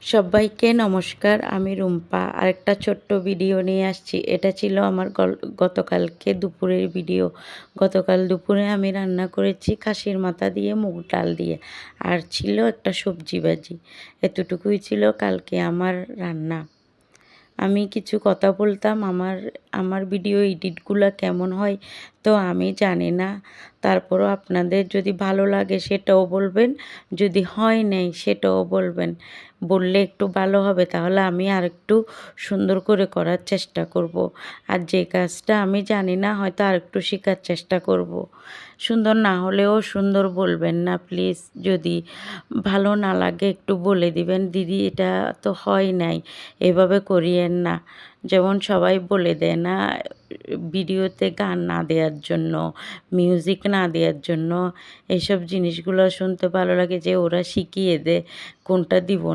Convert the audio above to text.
সবাইকে নমস্কার, আমি রুম্পা। আরেকটা ছোট্ট ভিডিও নিয়ে আসছি। এটা ছিল আমার গতকালকে দুপুরের ভিডিও। গতকাল দুপুরে আমি রান্না করেছি খাসির মাথা দিয়ে মুগ ডাল দিয়ে, আর ছিল একটা সবজি ভাজি। এতটুকুই ছিল কালকে আমার রান্না। আমি কিছু কথা বলতাম, আমার ভিডিও এডিটগুলো কেমন হয় তো আমি জানি না। তারপরও আপনাদের যদি ভালো লাগে সেটাও বলবেন, যদি হয় নাই সেটাও বলবেন। বললে একটু ভালো হবে, তাহলে আমি আরেকটু সুন্দর করে করার চেষ্টা করব। আর যে কাজটা আমি জানি না হয়তো আরেকটু শেখার চেষ্টা করব। সুন্দর না হলেও সুন্দর বলবেন না প্লিজ। যদি ভালো না লাগে একটু বলে দিবেন, দিদি এটা তো হয় নাই, এভাবে করিয়েন না। যেমন সবাই বলে দেয় না ভিডিওতে গান না দেওয়ার জন্য, মিউজিক না দেওয়ার জন্য। এইসব জিনিসগুলো শুনতে ভালো লাগে যে ওরা শিখিয়ে দেয় কোনটা দিব না